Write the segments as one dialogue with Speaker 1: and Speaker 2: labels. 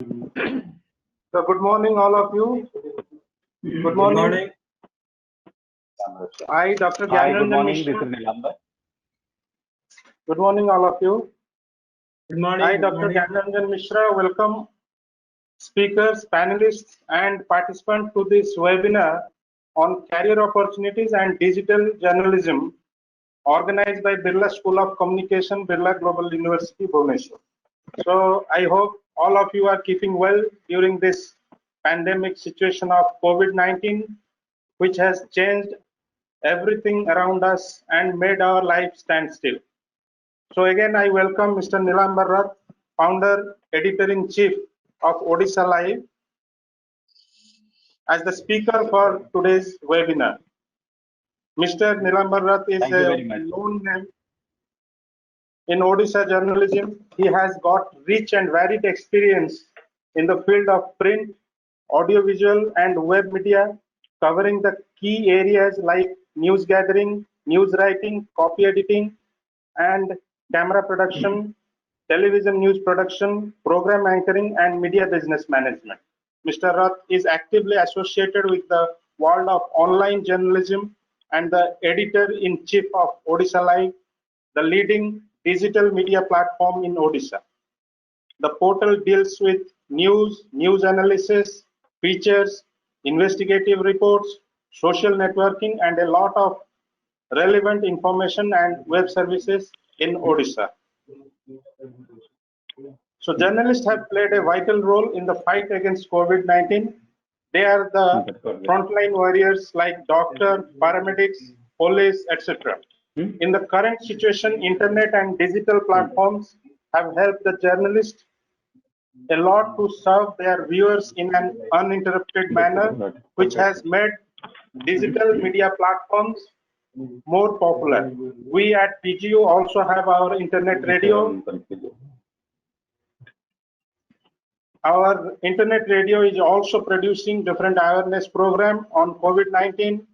Speaker 1: So good morning, all of you. Good morning. I, Dr.
Speaker 2: Hi, good
Speaker 1: Gyanandan
Speaker 2: morning. This
Speaker 1: Mishra.
Speaker 2: is Nilambar.
Speaker 1: Good morning, all of you.
Speaker 3: Good morning.
Speaker 1: I, Dr. Gyanandan Mishra, welcome speakers, panelists, and participants to this webinar on career opportunities and digital journalism, organized by Birla School of Communication, Birla Global University, Bhubaneswar. So I hope all of you are keeping well during this pandemic situation of COVID-19, which has changed everything around us and made our life stand still. So again, I welcome Mr. Nilambar Rath, founder, editor-in-chief of Odisha Live, as the speaker for today's webinar. Mr. Nilambar Rath is
Speaker 2: Thank you
Speaker 1: a
Speaker 2: very much.
Speaker 1: known name in Odisha journalism. He has got rich and varied experience in the field of print, audiovisual, and web media, covering the key areas like news gathering, news writing, copy editing, and camera production, television news production, program anchoring, and media business management. Mr. Rath is actively associated with the world of online journalism and the editor-in-chief of Odisha Live, the leading digital media platform in Odisha. The portal deals with news, news analysis, features, investigative reports, social networking, and a lot of relevant information and web services in Odisha. So journalists have played a vital role in the fight against COVID-19. They are the frontline warriors like doctors, paramedics, police, etc. In the current situation, internet and digital platforms have helped the journalists a lot to serve their viewers in an uninterrupted manner, which has made digital media platforms more popular. We at PGU also have our internet radio. Our internet radio is also producing different awareness program on COVID-19.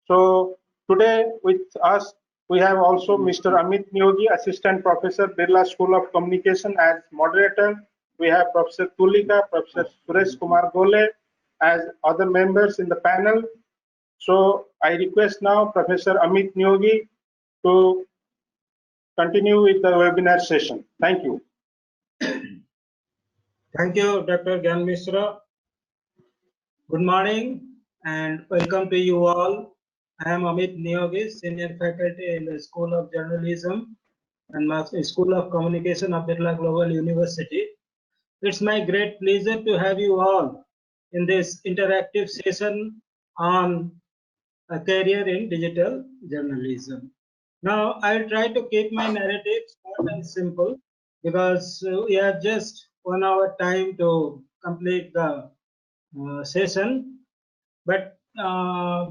Speaker 1: So today with us, we have also Mr. Amit Neogi, Assistant Professor, Birla School of Communication as moderator. We have Professor Tulika, Professor Suresh Kumar Gole as other members in the panel. So I request now Professor Amit Neogi to continue with the webinar session. Thank you.
Speaker 3: Thank you, Dr. Gyan Mishra. Good morning and welcome to you all. I am Amit Neogi, Senior Faculty in the School of Journalism and School of Communication of Birla Global University. It's my great pleasure to have you all in this interactive session on a career in digital journalism. Now, I'll try to keep my narrative short and simple because we have just 1 hour time to complete the session. But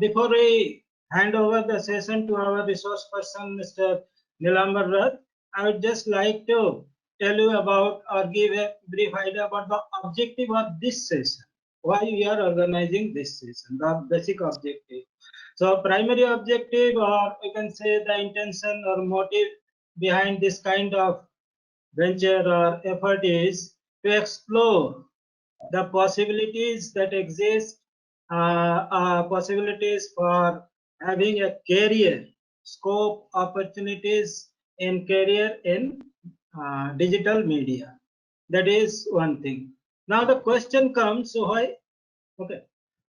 Speaker 3: before we hand over the session to our resource person, Mr. Nilambar Rath, I would just like to tell you about or give a brief idea about the objective of this session, why we are organizing this session, the basic objective. So primary objective, or you can say the intention or motive behind this kind of venture or effort is to explore the possibilities that exist, possibilities for having a career, scope, opportunities in career in digital media. That is one thing. Now the question comes, so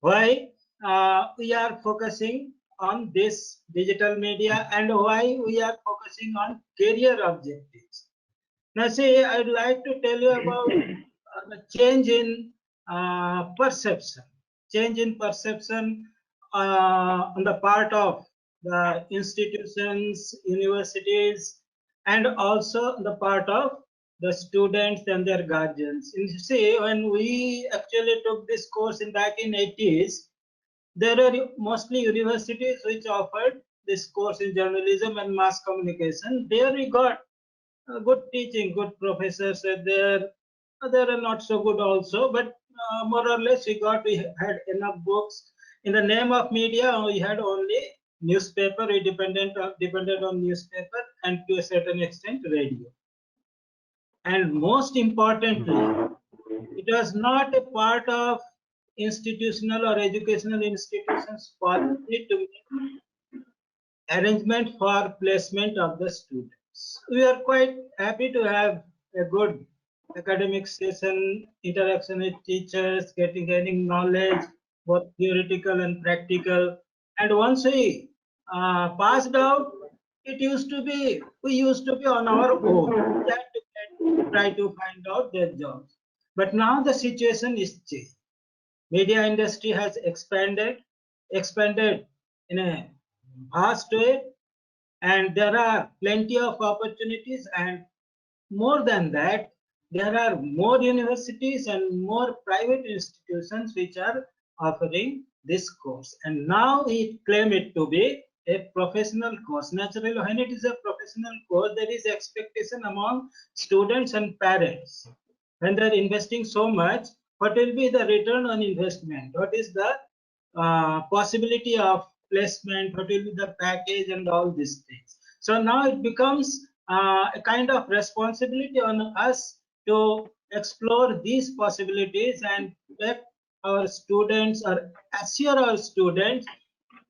Speaker 3: why we are focusing on this digital media and why we are focusing on career objectives. Now see, I would like to tell you about the change in perception. Change in perception on the part of the institutions, universities, and also the part of the students and their guardians. And you see, when we actually took this course in back in 80s, there were mostly universities which offered this course in journalism and mass communication. There we got good teaching, good professors there. There are not so good also, but more or less we had enough books. In the name of media, we had only newspaper. We depended on newspaper and to a certain extent radio. And most importantly, was not a part of institutional or educational institutions policy to make arrangement for placement of the students. We are quite happy to have a good academic session, interaction with teachers, gaining knowledge, both theoretical and practical. And once we passed out, we used to be on our own. We had to try to find out their jobs. But now the situation is changed. Media industry has expanded in a vast way, and there are plenty of opportunities, and more than that, there are more universities and more private institutions which are offering this course. And now we claim it to be a professional course. Naturally, when it is a professional course, there is expectation among students and parents. When they're investing so much, what will be the return on investment? What is the possibility of placement? What will be the package and all these things? So now it becomes a kind of responsibility on us to explore these possibilities and let our students or assure our students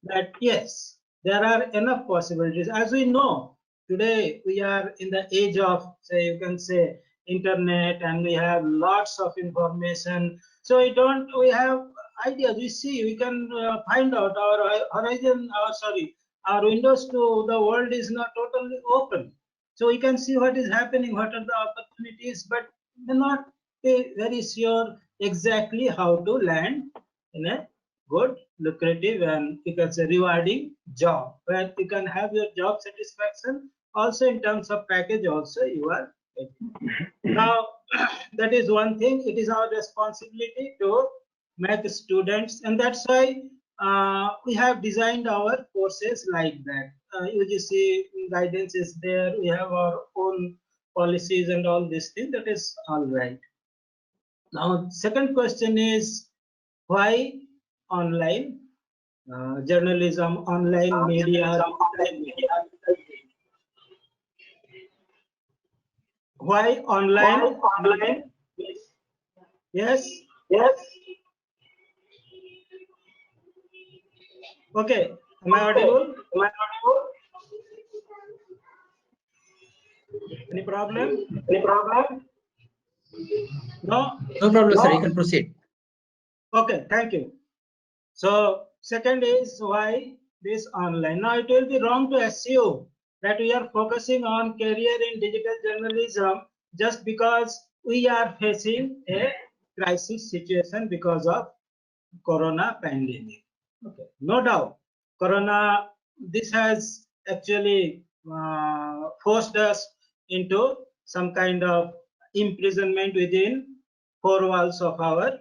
Speaker 3: that yes, there are enough possibilities. As we know, today we are in the age of, say, you can say, internet, and we have lots of information. So we have ideas. We see, we can find out our horizon, our windows to the world is not totally open. So we can see what is happening, what are the opportunities, but may not be very sure exactly how to land in a good, lucrative, and you can say rewarding job where you can have your job satisfaction. Also in terms of package, also you are now that is one thing. It is our responsibility to make students, and that's why we have designed our courses like that. UGC guidance is there. We have our own policies and all these things. That is all right. Now, second question is why online journalism, online media? Why online? Yes. Okay. Am I audible? Any problem? No.
Speaker 2: No problem, sir. You can proceed.
Speaker 3: Okay. Thank you. So second is why this online. Now it will be wrong to assume that we are focusing on career in digital journalism just because we are facing a crisis situation because of corona pandemic. Okay, no doubt, corona, this has actually forced us into some kind of imprisonment within four walls of our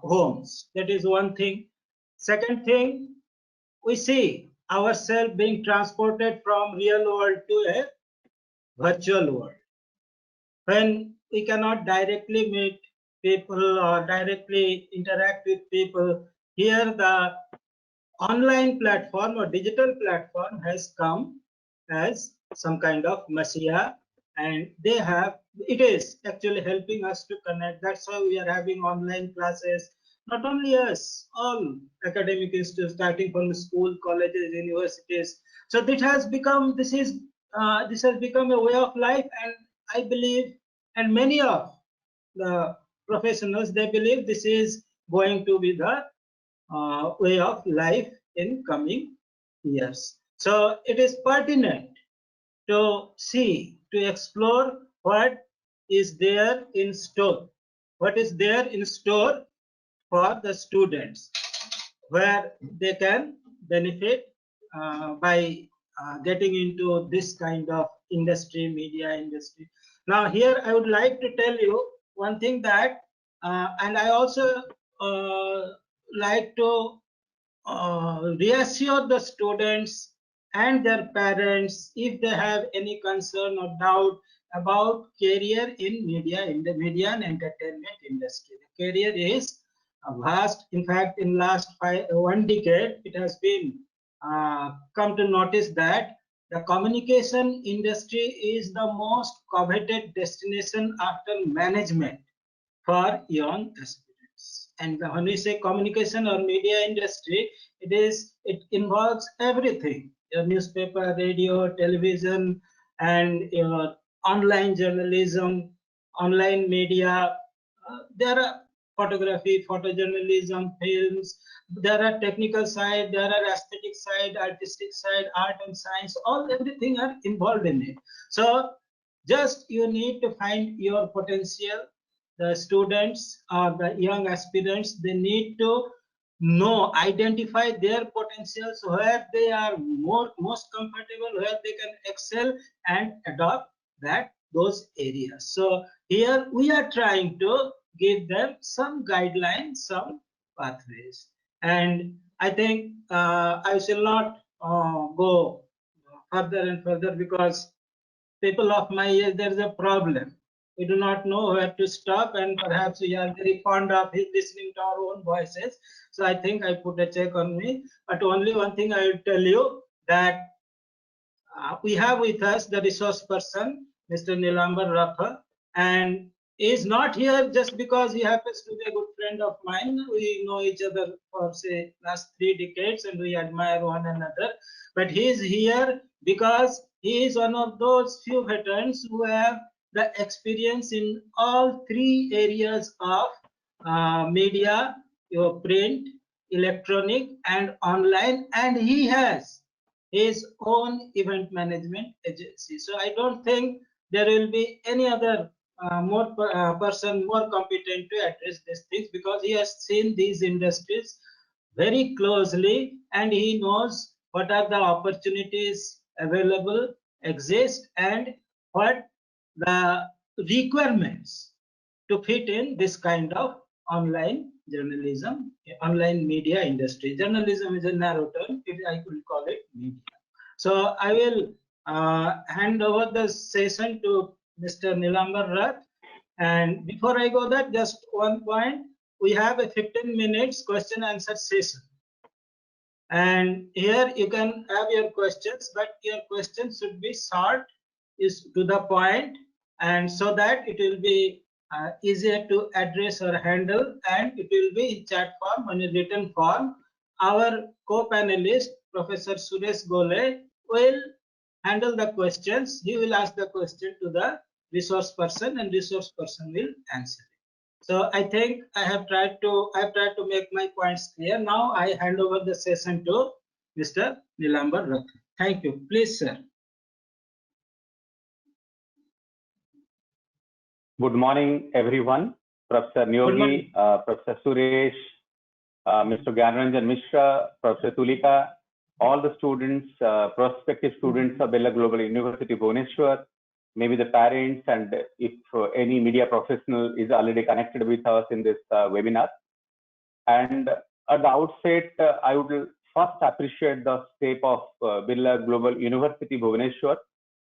Speaker 3: homes. That is one thing. Second thing, we see ourselves being transported from real world to a virtual world. When we cannot directly meet people or directly interact with people, here the online platform or digital platform has come as some kind of messiah, and it is actually helping us to connect. That's why we are having online classes. Not only us, all academic institutes, starting from school, colleges, universities. So this has become a way of life, and I believe, and many of the professionals, they believe this is going to be the way of life in coming years. So it is pertinent to see, to explore what is there in store. What is there in store for the students, where they can benefit by getting into this kind of industry, media industry. Now here I would like to tell you one thing that, and I also like to reassure the students and their parents if they have any concern or doubt about career in media, in the media and entertainment industry. The career is vast. In fact, in last one decade, it has been come to notice that the communication industry is the most coveted destination after management for young aspirants. And when we say communication or media industry, it involves everything: your newspaper, radio, television, and your online journalism, online media. There are photography, photojournalism, films. There are technical side, there are aesthetic side, artistic side, art and science. Everything are involved in it. So just you need to find your potential. The students or the young aspirants, they need to identify their potentials, where they are most comfortable, where they can excel, and adopt those areas. So here we are trying to give them some guidelines, some pathways. And I think I shall not go further and further, because people of my age, there is a problem. We do not know where to stop, and perhaps we are very fond of listening to our own voices. So I think I put a check on me. But only one thing I will tell you, that we have with us the resource person, Mr. Nilambar Ratha, and he is not here just because he happens to be a good friend of mine. We know each other for, say, last 3 decades, and we admire one another. But he is here because he is one of those few veterans who have the experience in all 3 areas of media: your print, electronic, and online, and he has his own event management agency. So I don't think there will be any other person more competent to address these things, because he has seen these industries very closely, and he knows what are the opportunities available, exist, and what the requirements to fit in this kind of online journalism, online media industry. Journalism is a narrow term, I could call it media. So I will hand over the session to Mr. Nilambar Rath. And before I go that, just one point: we have a 15 minutes question answer session. And here you can have your questions, but your questions should be short, is to the point, and so that it will be easier to address or handle, and it will be in chat form or in written form. Our co-panelist, Professor Suresh Gole, will handle the questions. He will ask the question to the resource person, and resource person will answer. So I think I have tried to make my points clear. Now I hand over the session to Mr. Nilambar Rath. Thank you. Please, sir.
Speaker 2: Good morning, everyone. Professor Neogi, Professor Suresh, Mr. Gyanranjan Mishra, Professor Tulika, all the students, prospective students of Birla Global University, Bhubaneswar, maybe the parents, and if any media professional is already connected with us in this webinar. And at the outset, I would first appreciate the step of Birla Global University, Bhubaneswar,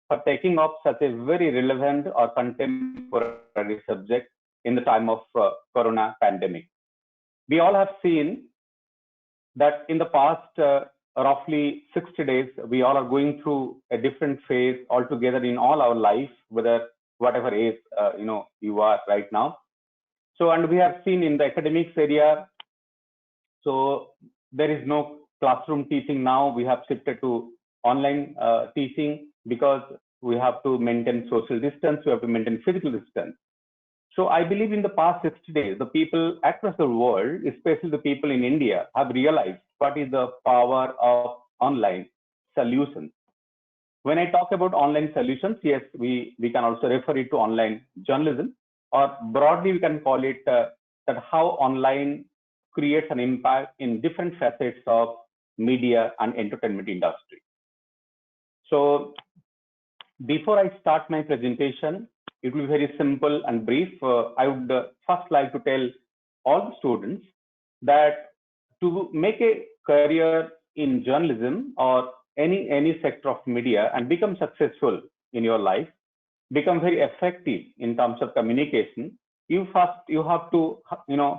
Speaker 2: for taking up such a very relevant or contemporary subject in the time of corona pandemic. We all have seen that in the past roughly 60 days, we all are going through a different phase altogether in all our life, whatever age you are right now. So, and we have seen in the academics area, so there is no classroom teaching now. We have shifted to online teaching, because we have to maintain social distance, we have to maintain physical distance. So I believe in the past 60 days, the people across the world, especially the people in India, have realized what is the power of online solutions. When I talk about online solutions, yes, we can also refer it to online journalism, or broadly we can call it that how online creates an impact in different facets of media and entertainment industry. So before I start my presentation, it will be very simple and brief. I would first like to tell all the students that to make a career in journalism or any sector of media and become successful in your life, become very effective in terms of communication, you have to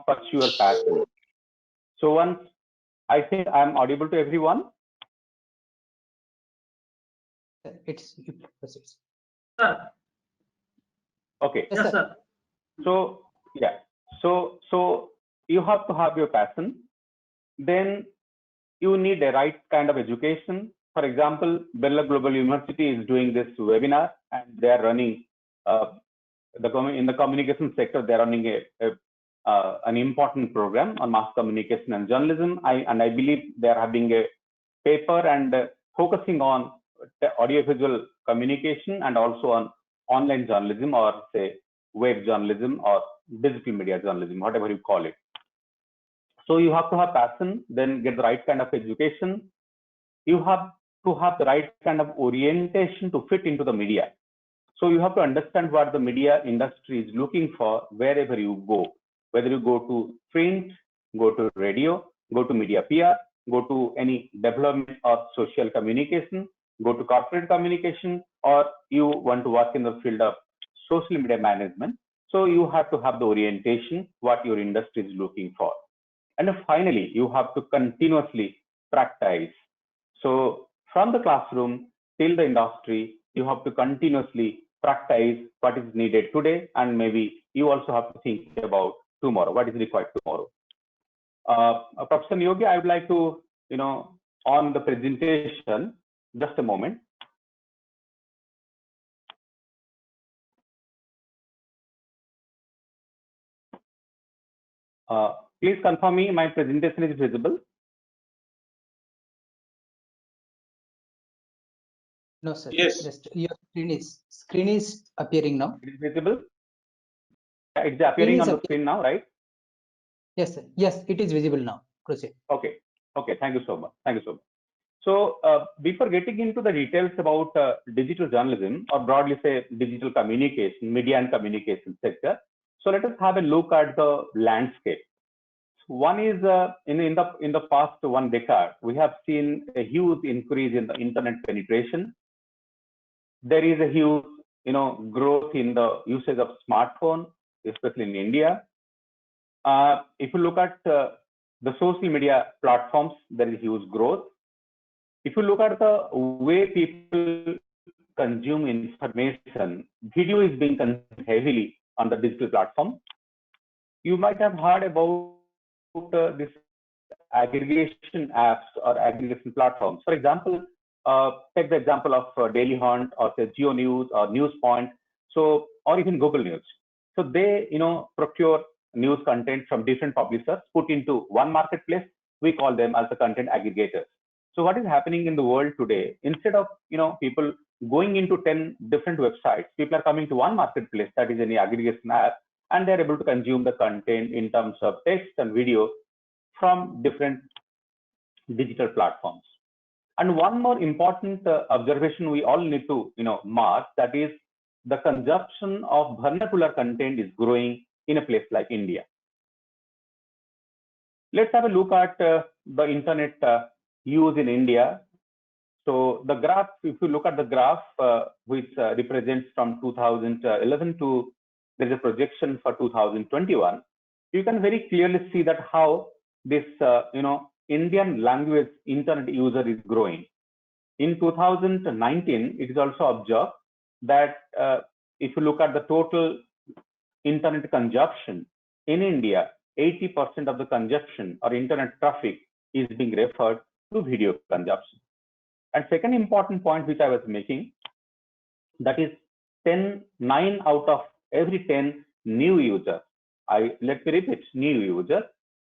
Speaker 2: pursue your passion. So once I think I'm audible to everyone.
Speaker 4: It's you.
Speaker 3: Sir.
Speaker 2: Okay.
Speaker 3: Yes, sir.
Speaker 2: So yeah. So you have to have your passion. Then you need a right kind of education. For example, Birla Global University is doing this webinar, and they are running in the communication sector. They are running an important program on mass communication and journalism. I believe they are having a paper and focusing on audiovisual communication and also on online journalism, or say web journalism or digital media journalism, whatever you call it. So you have to have passion, then get the right kind of education. You have to have the right kind of orientation to fit into the media. So you have to understand what the media industry is looking for wherever you go, whether you go to print, go to radio, go to media PR, go to any development or social communication, go to corporate communication, or you want to work in the field of social media management. So you have to have the orientation, what your industry is looking for. And finally, you have to continuously practice. So from the classroom till the industry, you have to continuously practice what is needed today, and maybe you also have to think about tomorrow, what is required tomorrow. Professor Yogi, I would like to, on the presentation, just a moment. Please confirm me my presentation is visible.
Speaker 4: No, sir.
Speaker 1: Yes.
Speaker 4: Just your screen is appearing now.
Speaker 2: It is visible. It's appearing on the screen now, right?
Speaker 4: Yes, sir. Yes, it is visible now. Proceed.
Speaker 2: Okay. Okay. Thank you so much. Thank you so much. So before getting into the details about digital journalism, or broadly say digital communication, media and communication sector, so let us have a look at the landscape. One is in the past 1 decade, we have seen a huge increase in the internet penetration. There is a huge, growth in the usage of smartphone, especially in India. If you look at the social media platforms, there is huge growth. If you look at the way people consume information, video is being consumed heavily on the digital platform. You might have heard about this aggregation apps or aggregation platforms. For example, take the example of Daily Hunt, or say Geo News or NewsPoint, so, or even Google News. So they, procure news content from different publishers, put into one marketplace. We call them as the content aggregators. So what is happening in the world today? Instead of people going into 10 different websites, people are coming to one marketplace, that is any aggregation app, and they're able to consume the content in terms of text and video from different digital platforms. And one more important observation we all need to mark, that is the consumption of vernacular content is growing in a place like India. Let's have a look at the internet use in India. So the graph, if you look at the graph, which represents from 2011 to, there's a projection for 2021, you can very clearly see that how this Indian language internet user is growing. In 2019, it is also observed that if you look at the total internet consumption in India, 80% of the consumption or internet traffic is being referred to video consumption. And second important point which I was making, that is 9 out of every 10 new users, let me repeat, new users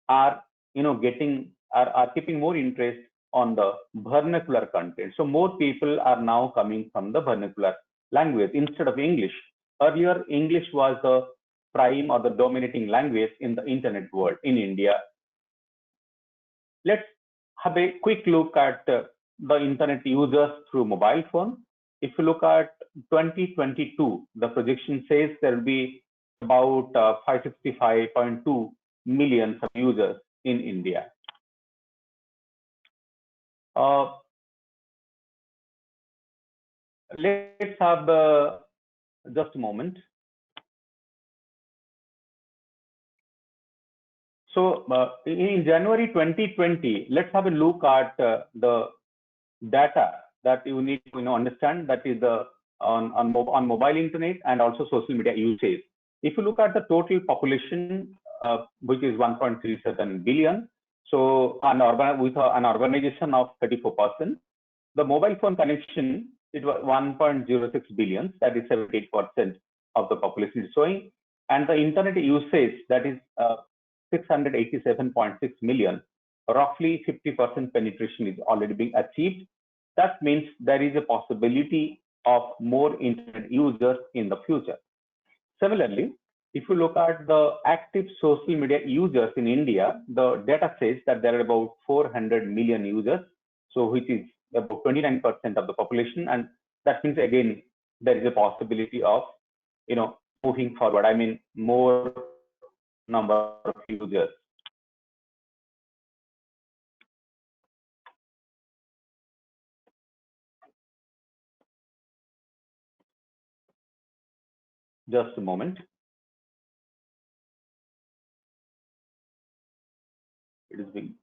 Speaker 2: are keeping more interest on the vernacular content. So more people are now coming from the vernacular language instead of English. Earlier, English was the prime or the dominating language in the internet world in India. Let's have a quick look at the internet users through mobile phone. If you look at 2022, the projection says there will be about 565.2 million users in India. Let's have just a moment. So in January 2020, let's have a look at the data that you need to understand, that is the on mobile internet and also social media usage. If you look at the total population which is 1.37 billion. So with an urbanization of 34%, the mobile phone connection, it was 1.06 billion, that is 78% of the population is showing. And the internet usage, that is 687.6 million, roughly 50% penetration is already being achieved. That means there is a possibility of more internet users in the future. Similarly, if you look at the active social media users in India, the data says that there are about 400 million users, so which is about 29% of the population, and that means again there is a possibility of moving forward. I mean, more number of users. Just a moment. It is being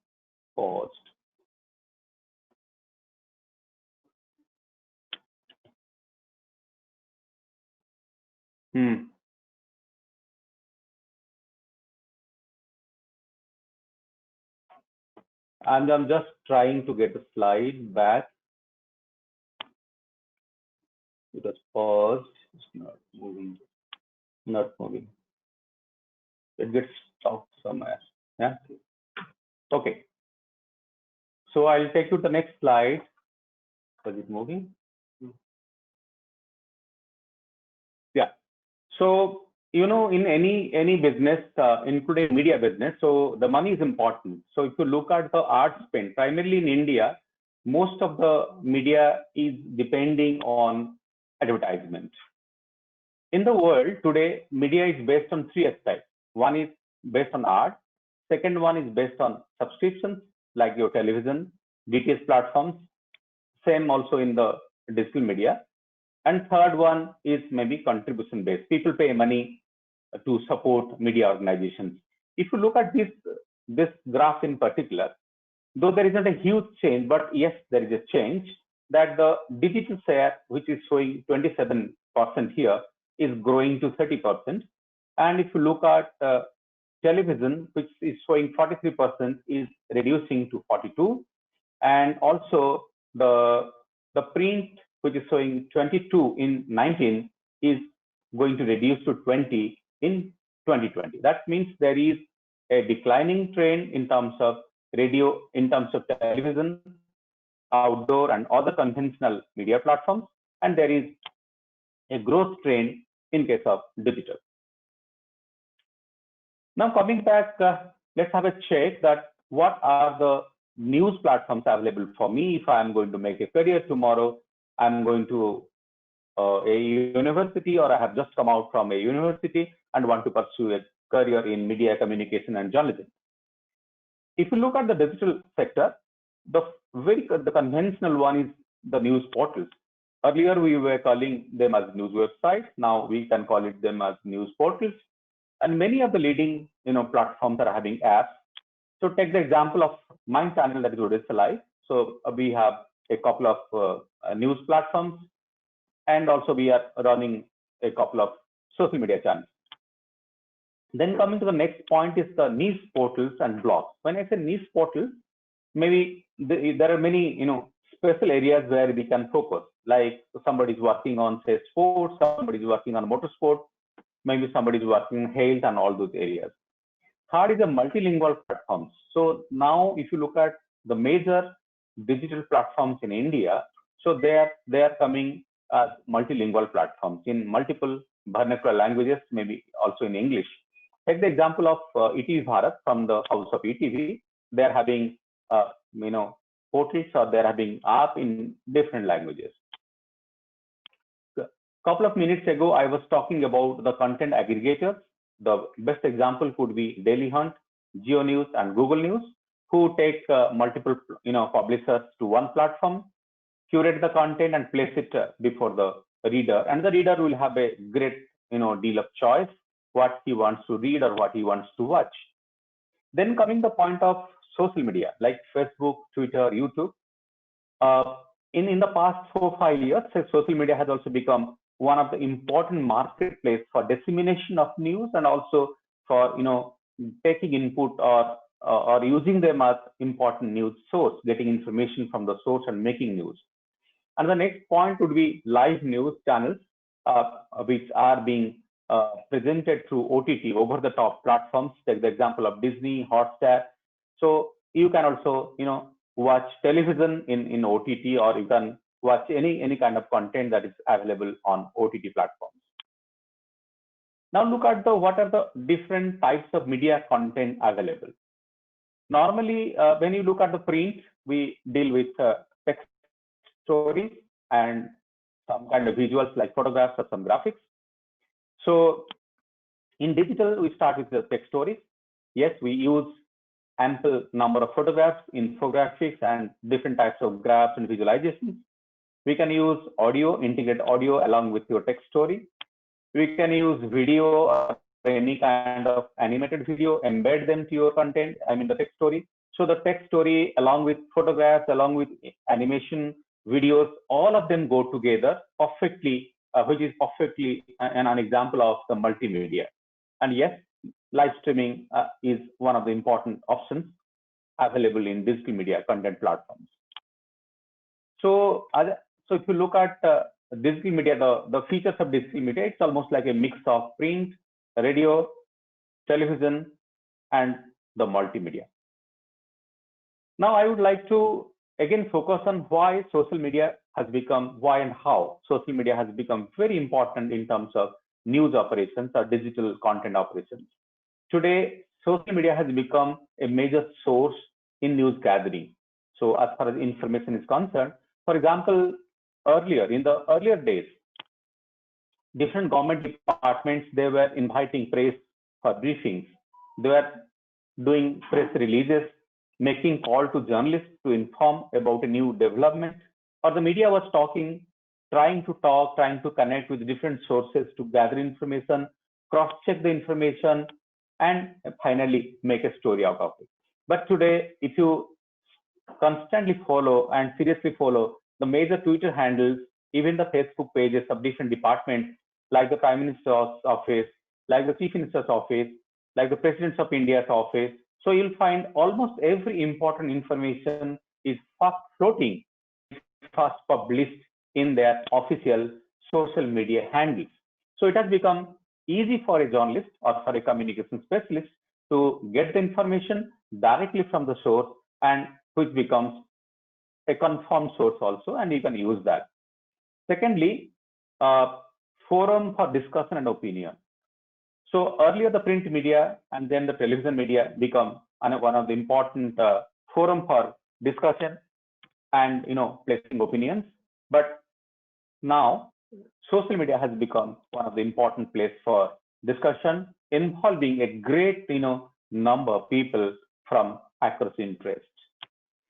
Speaker 2: paused. And I'm just trying to get the slide back. It was paused. It's not moving. Not moving. It gets stuck somewhere. Yeah. Okay. So I'll take you to the next slide. Was it moving? Yeah. So in any business, including media business, so the money is important. So if you look at the ad spend, primarily in India, most of the media is depending on advertisement. In the world today, media is based on three aspects. One is based on art. Second one is based on subscriptions, like your television, DTH platforms. Same also in the digital media. And third one is maybe contribution based. People pay money to support media organizations. If you look at this graph in particular, though there isn't a huge change, but yes, there is a change, that the digital share, which is showing 27% here, is growing to 30%. And if you look at television, which is showing 43%, is reducing to 42%. And also the print, which is showing 22 in 19, is going to reduce to 20 in 2020. That means there is a declining trend in terms of radio, in terms of television, outdoor and other conventional media platforms, and there is a growth trend in case of digital. Now coming back, let's have a check that what are the news platforms available for me if I am going to make a career tomorrow. I'm going to a university, or I have just come out from a university and want to pursue a career in media communication and journalism. If you look at the digital sector, the conventional one is the news portals. Earlier we were calling them as news websites. Now we can call them as news portals. And many of the leading platforms are having apps. So take the example of my channel, that is Odisha Live. So we have a couple of news platforms, and also we are running a couple of social media channels. Then coming to the next point is the niche portals and blogs. When I say niche portals, maybe there are many special areas where we can focus. Like somebody is working on, say, sports, somebody is working on motorsport, maybe somebody is working on health and all those areas. Third is the multilingual platforms. So now if you look at the major digital platforms in India, so they are coming as multilingual platforms in multiple vernacular languages, maybe also in English. Take the example of ETV Bharat from the house of ETV. They are having portals, or they are having app in different languages. A couple of minutes ago, I was talking about the content aggregators. The best example could be Daily Hunt, Geo News, and Google News, who take multiple publishers to one platform, curate the content, and place it before the reader, and the reader will have a great deal of choice what he wants to read or what he wants to watch. Then coming the point of social media like Facebook, Twitter, YouTube. In the past 4 or 5 years, social media has also become one of the important marketplace for dissemination of news, and also for taking input or using them as important news source, getting information from the source and making news. And the next point would be live news channels, which are being presented through OTT, over the top platforms. Take the example of Disney, Hotstar. So you can also, watch television in OTT, or you can watch any kind of content that is available on OTT platforms. Now look at what are the different types of media content available. Normally, when you look at the print, we deal with text stories and some kind of visuals like photographs or some graphics. So in digital, we start with the text stories. Yes, we use ample number of photographs, infographics, and different types of graphs and visualizations. We can use audio, integrate audio along with your text story. We can use video or any kind of animated video, embed them to your content, the text story. So the text story along with photographs, along with animation, videos, all of them go together perfectly, which is perfectly an example of the multimedia. And yes, live streaming is one of the important options available in digital media content platforms. So if you look at digital media, the features of digital media, it's almost like a mix of print, radio, television, and the multimedia. Now I would like to again focus on why social media has become, why and how social media has become very important in terms of news operations or digital content operations. Today, social media has become a major source in news gathering. So as far as information is concerned, for example, in the earlier days, different government departments, they were inviting press for briefings. They were doing press releases, making call to journalists to inform about a new development, or the media was trying to connect with different sources to gather information, cross-check the information, and finally make a story out of it. But today, if you constantly follow and seriously follow the major Twitter handles, even the Facebook pages of different departments, like the Prime Minister's office, like the Chief Minister's office, like the President of India's office. So you'll find almost every important information is fast floating, fast published in their official social media handles. So it has become easy for a journalist or for a communication specialist to get the information directly from the source, and which becomes a confirmed source also, and you can use that. Secondly, forum for discussion and opinion. So earlier the print media and then the television media become one of the important forum for discussion and placing opinions. But now social media has become one of the important place for discussion, involving a great number of people from across interests.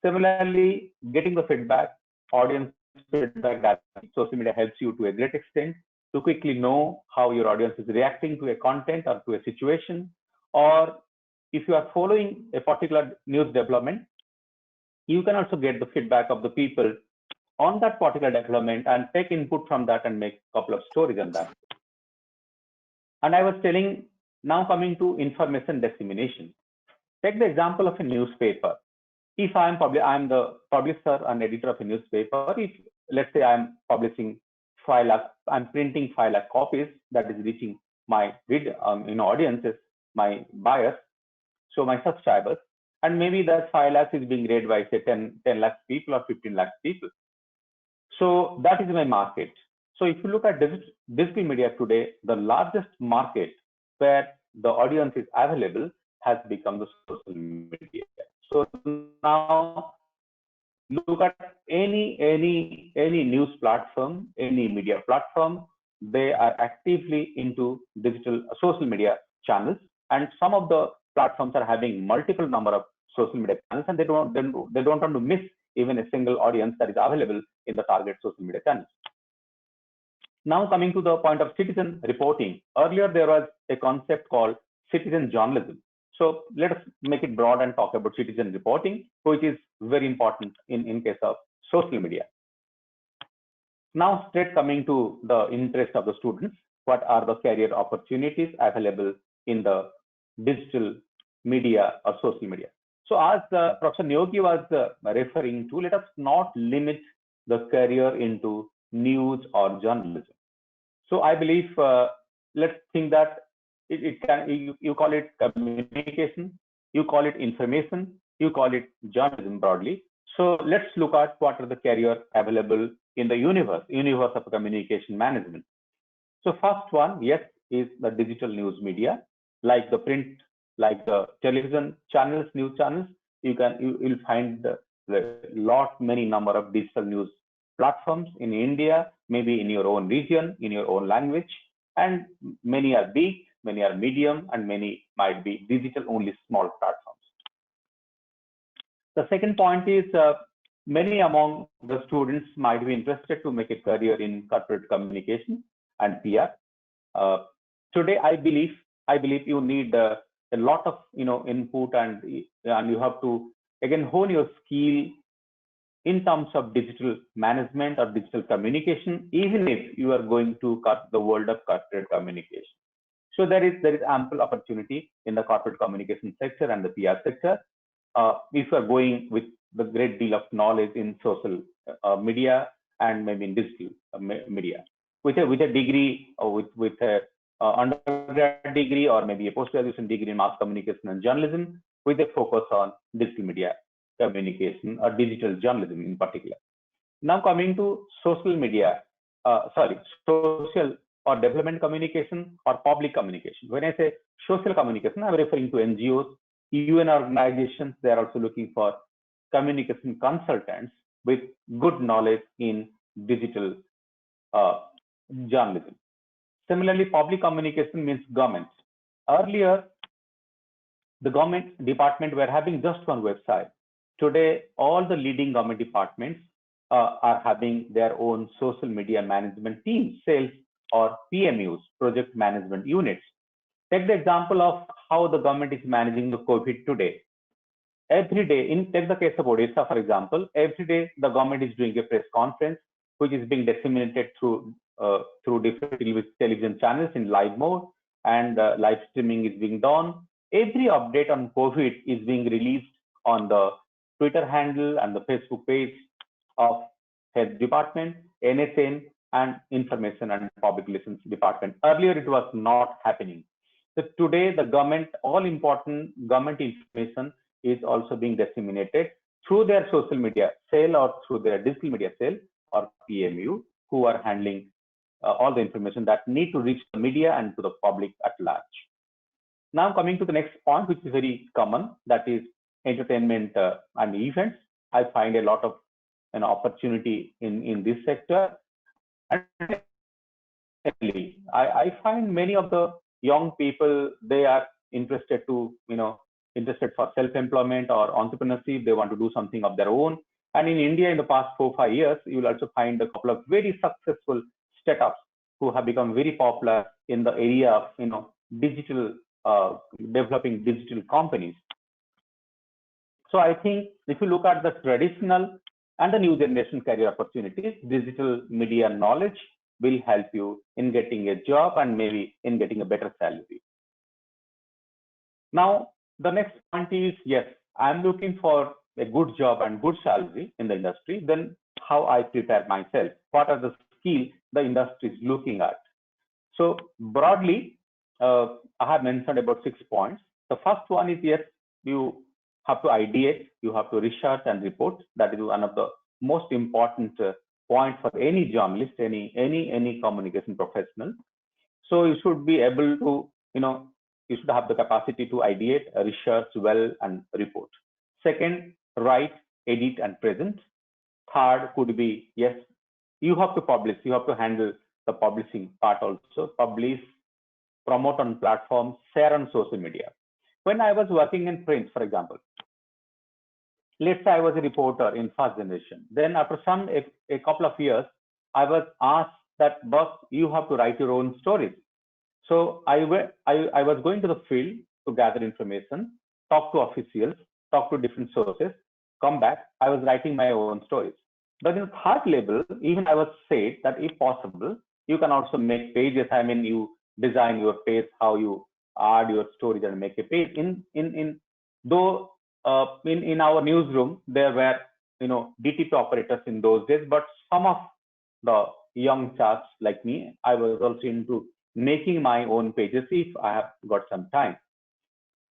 Speaker 2: Similarly, getting the feedback, audience feedback, that social media helps you to a great extent to quickly know how your audience is reacting to a content or to a situation. Or if you are following a particular news development, you can also get the feedback of the people on that particular development and take input from that and make a couple of stories on that. And I was telling, now coming to information dissemination. Take the example of a newspaper. If I'm the publisher and editor of a newspaper, if let's say I'm publishing 5 lakh, I'm printing 5 lakh copies that is reaching my audiences, my buyers, so my subscribers, and maybe that 5 lakhs is being read by say 10 lakhs people or 15 lakhs people. So that is my market. So if you look at digital media today, the largest market where the audience is available has become the social media. So now look at any news platform, any media platform, they are actively into digital social media channels, and some of the platforms are having multiple number of social media channels, and they don't want to miss even a single audience that is available in the target social media channels. Now coming to the point of citizen reporting. Earlier there was a concept called citizen journalism. So let us make it broad and talk about citizen reporting, which is very important in case of social media. Now straight coming to the interest of the students, what are the career opportunities available in the digital media or social media. So as Professor Neogi was referring to, let us not limit the career into news or journalism. So I believe let's think that it can, you call it communication, you call it information, you call it journalism broadly. So let's look at what are the career available in the universe of communication management. So first one, yes, is the digital news media, like the print, like the television channels, news channels. You'll find many number of digital news platforms in India, maybe in your own region, in your own language, and many are big, many are medium, and many might be digital only small platforms. The second point is many among the students might be interested to make a career in corporate communication and PR. Today, I believe you need a lot of input, and you have to again hone your skill in terms of digital management or digital communication, even if you are going to the world of corporate communication. So there is ample opportunity in the corporate communication sector and the PR sector. If you are going with the great deal of knowledge in social media and maybe in digital media, with a degree or with a undergrad degree or maybe a post-graduation degree in mass communication and journalism, with a focus on digital media communication or digital journalism in particular. Now coming to social media, social or development communication or public communication. When I say social communication, I'm referring to NGOs, UN organizations. They are also looking for communication consultants with good knowledge in digital journalism. Similarly, public communication means governments. Earlier, the government department were having just one website. Today, all the leading government departments are having their own social media management teams, sales or PMUs, project management units. Take the example of how the government is managing the COVID today. Every day, take the case of Odisha, for example, every day the government is doing a press conference, which is being disseminated through different television channels in live mode, and live streaming is being done. Every update on COVID is being released on the Twitter handle and the Facebook page of Health Department, NSN, and Information and Public Relations Department. Earlier, it was not happening. So today, the government, all important government information is also being disseminated through their social media cell or through their digital media cell or PMU, who are handling all the information that need to reach the media and to the public at large. Now coming to the next point, which is very common, that is entertainment and events. I find a lot of an opportunity in this sector. And I find many of the young people, they are interested to, interested for self-employment or entrepreneurship. They want to do something of their own. And in India, in the past 4-5 years, you will also find a couple of very successful startups who have become very popular in the area of, digital, developing digital companies. So I think if you look at the traditional and the new generation career opportunities, digital media knowledge will help you in getting a job and maybe in getting a better salary. Now, the next point is, yes, I'm looking for a good job and good salary in the industry. Then how I prepare myself? What are the skills the industry is looking at? So broadly, I have mentioned about 6 points. The first one is, yes, you have to ideate, you have to research and report. That is one of the most important points for any journalist, any communication professional. So you should be able to, you should have the capacity to ideate, research well, and report. Second, write, edit, and present. Third could be, yes, you have to publish. You have to handle the publishing part also. Publish, promote on platforms, share on social media. When I was working in print, for example, let's say I was a reporter in first generation. Then after a couple of years, I was asked that, boss, you have to write your own stories. So I was going to the field to gather information, talk to officials, talk to different sources, come back. I was writing my own stories. But in the third level, even I was said that if possible, you can also make pages. I mean, you design your page how you add your stories and make a page. Though in our newsroom there were DTP operators in those days, but some of the young chaps like me, I was also into making my own pages if I have got some time.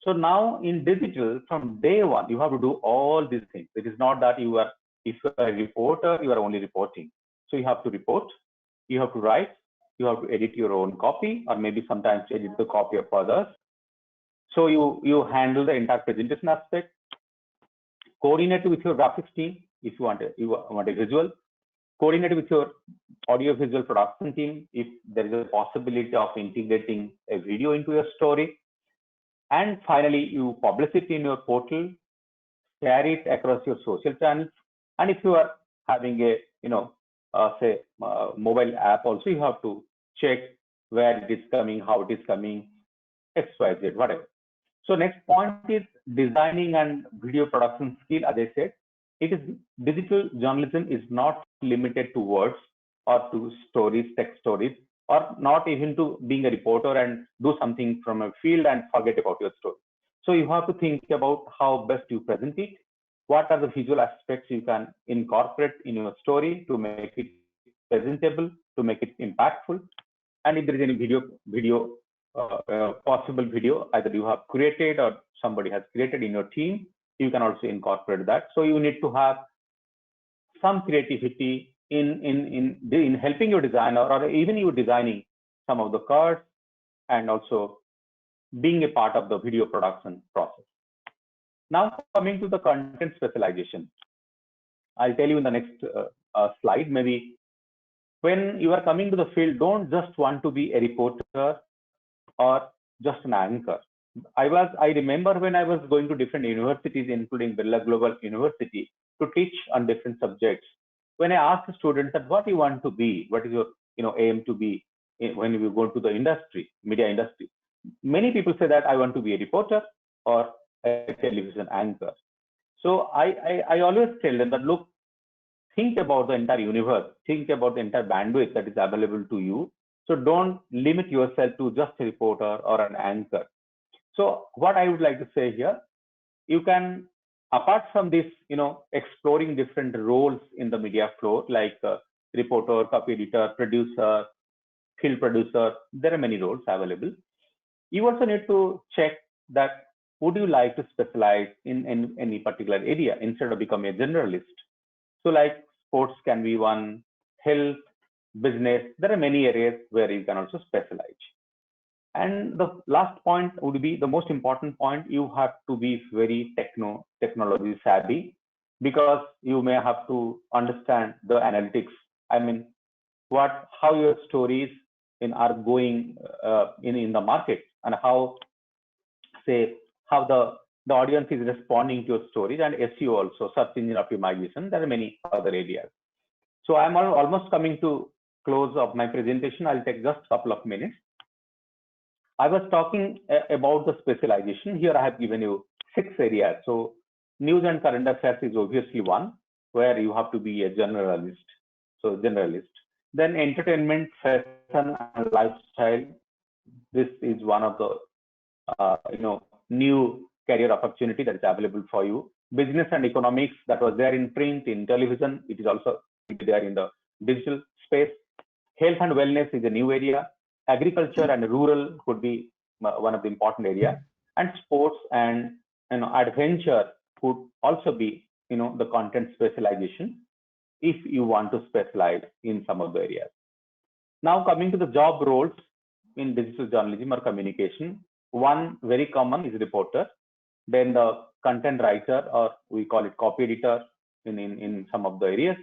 Speaker 2: So now in digital, from day one, you have to do all these things. It is not that if you are a reporter, you are only reporting. So you have to report, you have to write, you have to edit your own copy, or maybe sometimes edit the copy of others. So you handle the entire presentation aspect, coordinate with your graphics team if you want a visual, coordinate with your audio visual production team if there is a possibility of integrating a video into your story. And finally, you publish it in your portal, share it across your social channels. And if you are having a, mobile app also, you have to check where it is coming, how it is coming, X, Y, Z, whatever. So next point is designing and video production skill. As I said, digital journalism is not limited to words or to stories, text stories, or not even to being a reporter and do something from a field and forget about your story. So you have to think about how best you present it. What are the visual aspects you can incorporate in your story to make it presentable, to make it impactful? And if there is any possible video, either you have created or somebody has created in your team, you can also incorporate that. So you need to have some creativity in helping your designer, or even you designing some of the cards, and also being a part of the video production process. Now coming to the content specialization, I'll tell you in the next slide. Maybe when you are coming to the field, don't just want to be a reporter or just an anchor. I remember when I was going to different universities, including Birla Global University, to teach on different subjects. When I asked students that what you want to be, what is your aim to be when you go to the industry, media industry, many people say that I want to be a reporter or a television anchor. So I always tell them that, look, think about the entire universe, think about the entire bandwidth that is available to you. So don't limit yourself to just a reporter or an anchor. So what I would like to say here, you can, apart from this, exploring different roles in the media flow, like reporter, copy editor, producer, field producer, there are many roles available. You also need to check that would you like to specialize in any particular area instead of becoming a generalist. So like sports can be one, health, business, there are many areas where you can also specialize. And the last point would be the most important point. You have to be very technology savvy, because you may have to understand the analytics. I mean, how your stories are going in the market, and how the audience is responding to your stories, and SEO also, search engine optimization. There are many other areas. So I'm almost coming to close of my presentation. I'll take just a couple of minutes. I was talking about the specialization. Here I have given you 6 areas. So news and current affairs is obviously one, where you have to be a generalist. So generalist. Then entertainment, fashion, and lifestyle. This is one of the new career opportunity that is available for you. Business and economics, that was there in print, in television. It is also there in the digital space. Health and wellness is a new area. Agriculture and rural could be one of the important areas. And sports and adventure could also be the content specialization, if you want to specialize in some of the areas. Now coming to the job roles in digital journalism or communication, one very common is reporter, then the content writer, or we call it copy editor in some of the areas,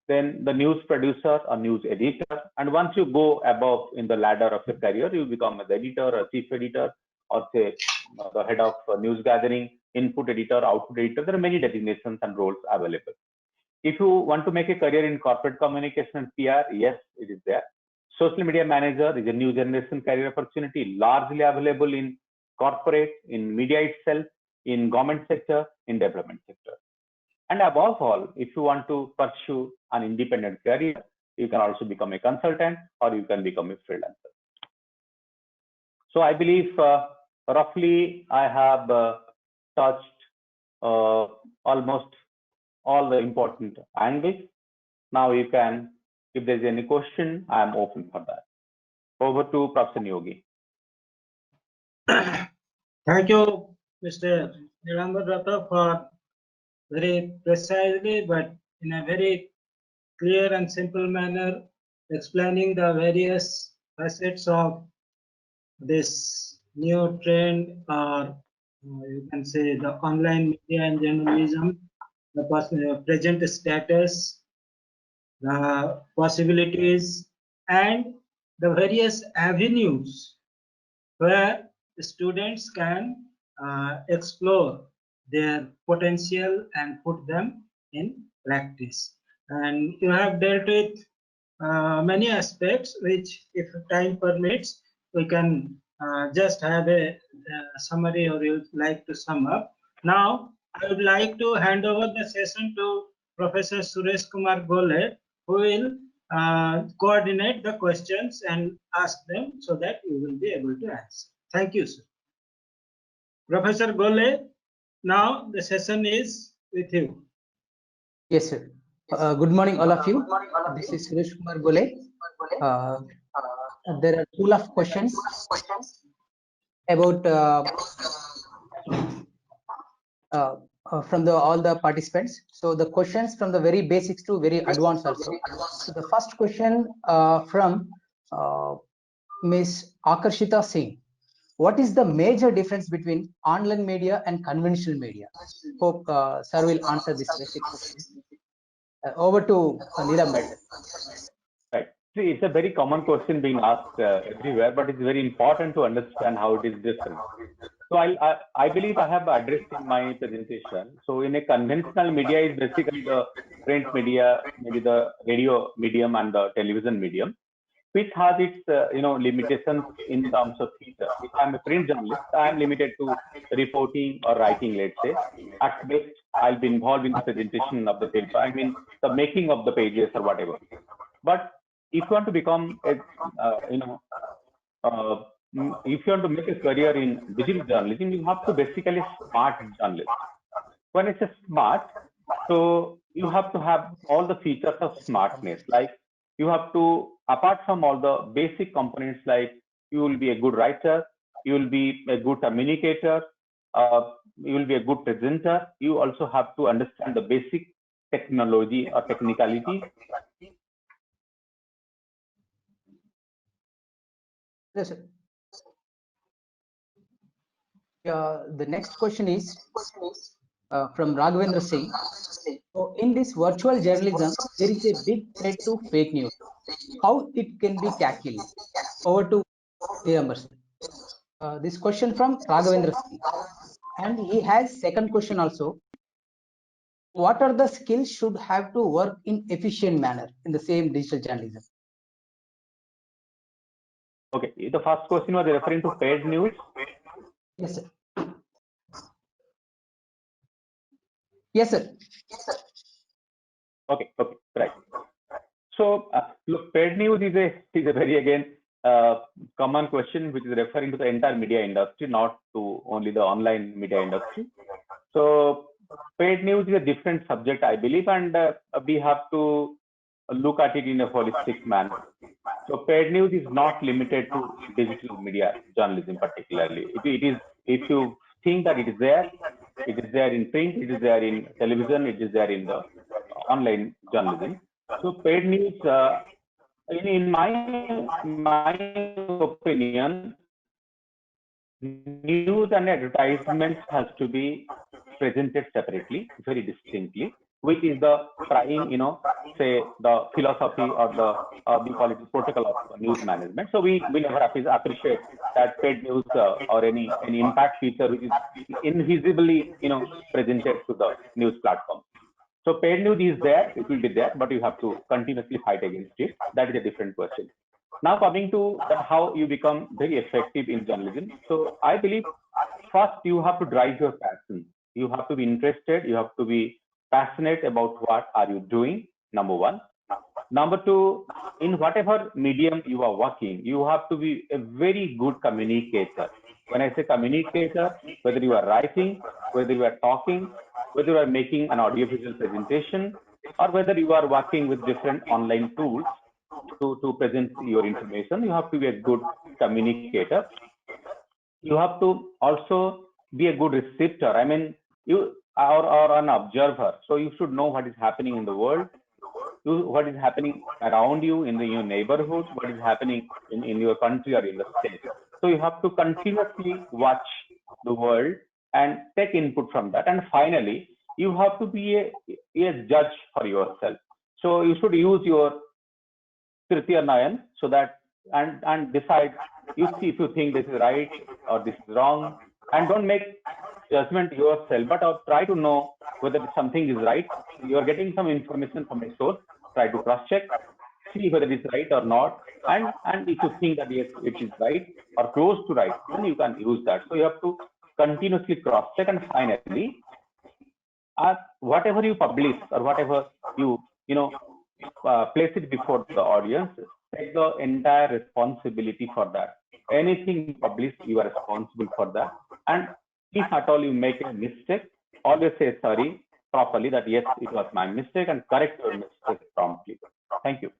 Speaker 2: then the news producer or news editor. And once you go above in the ladder of your career, you become the editor or chief editor, or say the head of news gathering, input editor, output editor. There are many designations and roles available. If you want to make a career in corporate communication and PR, yes, it is there. Social media manager is a new generation career opportunity, largely available in corporate, in media itself, in government sector, in development sector. And above all, if you want to pursue an independent career, you can also become a consultant, or you can become a freelancer. So I believe roughly I have touched almost all the important angles. Now you can, if there's any question, I am open for that. Over to Professor Neogi.
Speaker 3: Thank you, Mr. Nilambar Datta, for very precisely but in a very clear and simple manner explaining the various facets of this new trend, or you can say the online media and journalism, the present status, the possibilities, and the various avenues where the students can explore their potential and put them in practice. And you have dealt with many aspects which, if time permits, we can just have a summary, or you would like to sum up. Now, I would like to hand over the session to Professor Suresh Kumar Gole, who will coordinate the questions and ask them so that you will be able to answer. Thank you, sir. Professor Gole, now the session is with you.
Speaker 4: Yes, sir. Good morning, all of you. This is Suresh Kumar Gole. There are full of questions about from all the participants. So the questions from the very basics to very advanced also. So the first question from Ms. Akarshita Singh. What is the major difference between online media and conventional media? Hope sir will answer this basic question. Over to Neelam.
Speaker 2: Right. See, it's a very common question being asked everywhere, but it's very important to understand how it is different. So I believe I have addressed in my presentation. So in a conventional media is basically the print media, maybe the radio medium and the television medium, which has its limitations in terms of feature. If I'm a print journalist, I am limited to reporting or writing, let's say. At best, I'll be involved in the presentation of the paper. I mean, the making of the pages or whatever. But if you want to become a, if you want to make a career in digital journalism, you have to basically smart journalist. When it's a smart, so you have to have all the features of smartness. Like you have to, apart from all the basic components, like you will be a good writer, you will be a good communicator, you will be a good presenter. You also have to understand the basic technology or technicality.
Speaker 4: Yes, sir. The next question is from Raghavendra Singh. So in this virtual journalism, there is a big threat to fake news. How it can be tackled? Over to Neelam. This question from Raghavendra Singh. And he has second question also. What are the skills should have to work in efficient manner in the same digital journalism?
Speaker 2: Okay, the first question was referring to paid news.
Speaker 4: Yes, sir. Yes, sir.
Speaker 2: Okay, right. So look, paid news is a very again common question which is referring to the entire media industry, not to only the online media industry. So paid news is a different subject, I believe, and we have to look at it in a holistic manner. So paid news is not limited to digital media journalism particularly. It is, if you think that it is there in print, it is there in television, it is there in the online journalism. So paid news, in my opinion, news and advertisements has to be presented separately, very distinctly, which is the prime, say the philosophy or the we call it the protocol of news management. So we never appreciate that paid news or any impact feature which is invisibly presented to the news platform. So paid news is there, it will be there, but you have to continuously fight against it. That is a different question. Now coming to how you become very effective in journalism. So I believe first you have to drive your passion. You have to be interested. You have to be passionate about what are you doing, number one. Number two, in whatever medium you are working, you have to be a very good communicator. When I say communicator, whether you are writing, whether you are talking, whether you are making an audiovisual presentation, or whether you are working with different online tools to present your information, you have to be a good communicator. You have to also be a good receptor. I mean, you are an observer. So you should know what is happening in the world, what is happening around you in your neighborhood, what is happening in your country or in the state. So you have to continuously watch the world and take input from that. And finally, you have to be a judge for yourself. So you should use your Tritiya Nayan so that and decide, you see if you think this is right or this is wrong, and don't make judgment yourself, but try to know whether something is right. You are getting some information from a source, try to cross check, see whether it is right or not, and if you think that yes, it is right or close to right, then you can use that. So you have to continuously cross check, and finally, whatever you publish or whatever you place it before the audience, take the entire responsibility for that. Anything you publish, you are responsible for that. And if at all you make a mistake, always say sorry properly, that yes, it was my mistake, and correct your mistake promptly. Thank you.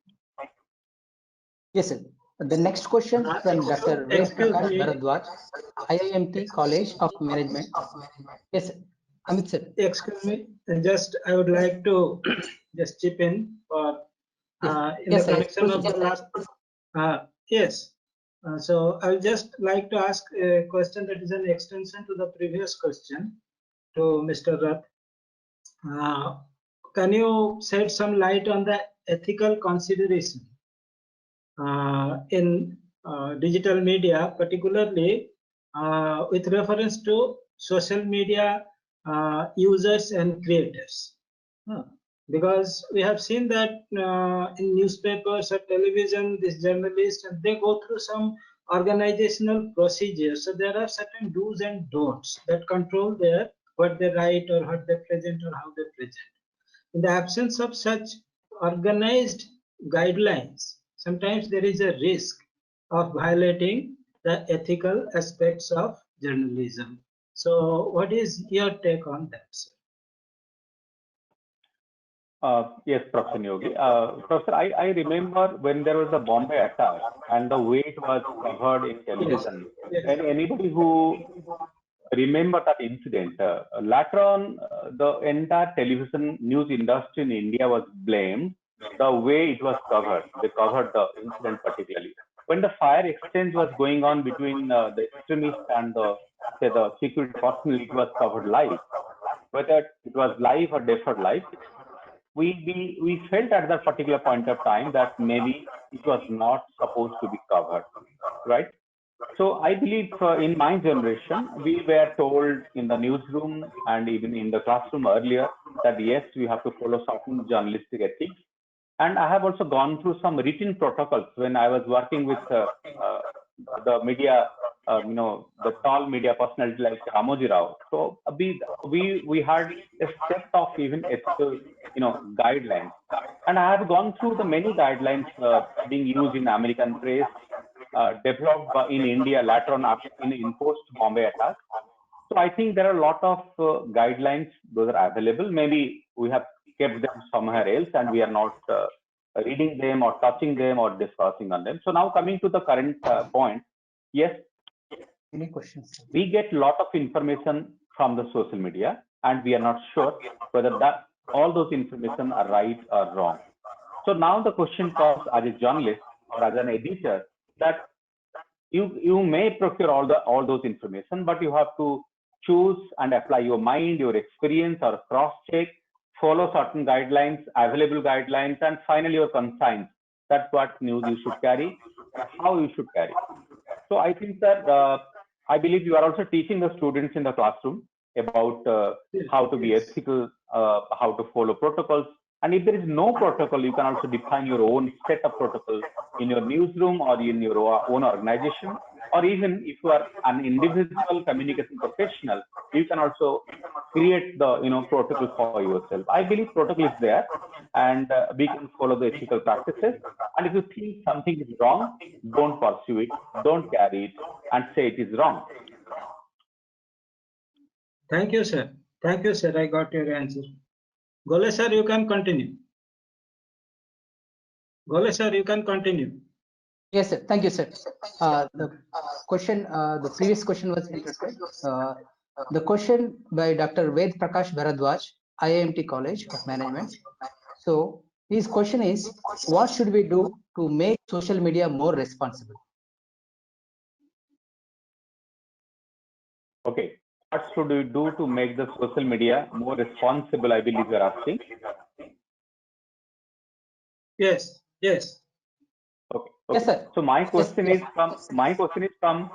Speaker 4: Yes, sir. The next question from Dr. Ved Prakash Bharadwaj, IIMT College of Management. Yes, sir. Amit sir.
Speaker 3: Excuse me, just I would like to just chip in for in
Speaker 4: Yes,
Speaker 3: the connection of the last. Yes. So I would just like to ask a question that is an extension to the previous question to Mr. Rath. Can you shed some light on the ethical consideration in digital media, particularly with reference to social media users and creators? Because we have seen that in newspapers or television, these journalists, they go through some organizational procedures. So there are certain do's and don'ts that control what they write or what they present or how they present. In the absence of such organized guidelines, sometimes there is a risk of violating the ethical aspects of journalism. So what is your take on that, sir?
Speaker 2: Yes, Professor Yogi. Professor, I remember when there was the Bombay attack and the way it was covered in television.
Speaker 3: Yes.
Speaker 2: And anybody who remember that incident, later on, the entire television news industry in India was blamed the way it was covered. They covered the incident particularly. When the fire exchange was going on between the extremists and the security personnel, it was covered live. Whether it was live or deferred live, we felt at that particular point of time that maybe it was not supposed to be covered, right? So I believe in my generation, we were told in the newsroom and even in the classroom earlier that yes, we have to follow certain journalistic ethics. And I have also gone through some written protocols when I was working with the media, the tall media personality like Ramoji Rao. So we had a set of even ethical, guidelines. And I have gone through the many guidelines being used in American press, developed in India later on in post Bombay attack. So I think there are a lot of guidelines, those are available. Maybe we have kept them somewhere else and we are not reading them or touching them or discussing on them. So now coming to the current point, yes,
Speaker 4: Any questions?
Speaker 2: we get a lot of information from the social media and we are not sure whether that all those information are right or wrong. So now the question comes as a journalist or as an editor that you may procure all those information, but you have to choose and apply your mind, your experience, or cross-check, follow certain guidelines, available guidelines, and finally your conscience. That's what news you should carry, how you should carry. So I think that I believe you are also teaching the students in the classroom about how to be ethical, how to follow protocols. And if there is no protocol, you can also define your own set of protocol in your newsroom or in your own organization, or even if you are an individual communication professional, you can also create the protocol for yourself. I believe protocol is there, and we can follow the ethical practices. And if you think something is wrong, don't pursue it, don't carry it, and say it is wrong.
Speaker 3: Thank you, sir. Thank you, sir. I got your answer. Gole sir, you can continue. Gole sir, you can continue.
Speaker 4: Yes, sir. Thank you, sir. The question, the previous question was interrupted. The question by Dr. Ved Prakash Bharadwaj, IIMT College of Management. So his question is, what should we do to make social media more responsible?
Speaker 2: Okay. What should we do to make the social media more responsible? I believe you're asking.
Speaker 3: Yes, yes.
Speaker 2: Okay.
Speaker 4: Yes, sir.
Speaker 2: So my question is from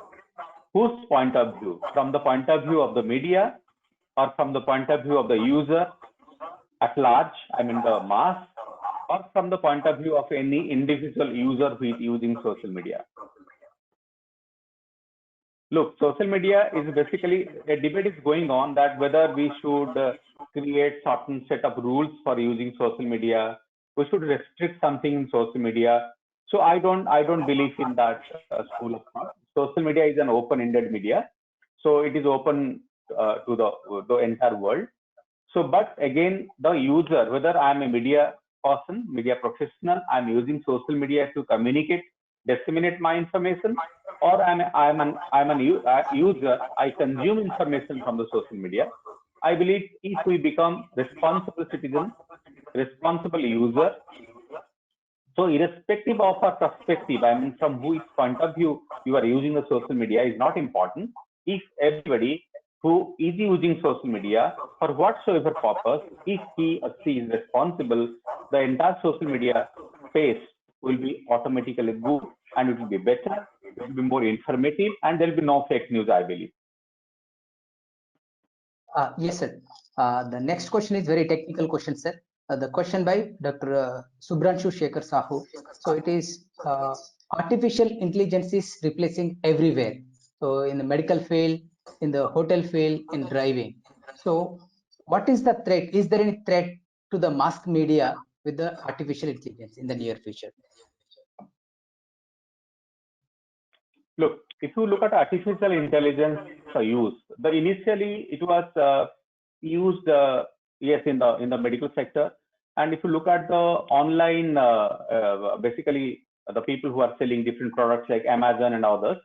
Speaker 2: whose point of view? From the point of view of the media, or from the point of view of the user at large, I mean the mass, or from the point of view of any individual user who is using social media? Look, social media is basically, a debate is going on that whether we should create certain set of rules for using social media, we should restrict something in social media. So I don't believe in that school of thought. Social media is an open-ended media, so it is open to the entire world. So, but again, the user, whether I'm a media person, media professional, I'm using social media to communicate, disseminate my information, or I'm a user, I consume information from the social media. I believe if we become responsible citizens, responsible user, so irrespective of our perspective, I mean from whose point of view you are using the social media is not important. If everybody who is using social media for whatsoever purpose, if he or she is responsible, the entire social media space will be automatically good, and it will be better, it will be more informative, and there will be no fake news, I believe.
Speaker 4: Yes, sir. The next question is very technical question, sir. The question by Dr. Subhranshu Shekhar Sahu. So it is artificial intelligence is replacing everywhere. So in the medical field, in the hotel field, in driving. So what is the threat? Is there any threat to the mass media with the artificial intelligence in the near future?
Speaker 2: Look, if you look at artificial intelligence use, initially it was used yes in the medical sector, and if you look at the online, basically the people who are selling different products like Amazon and others,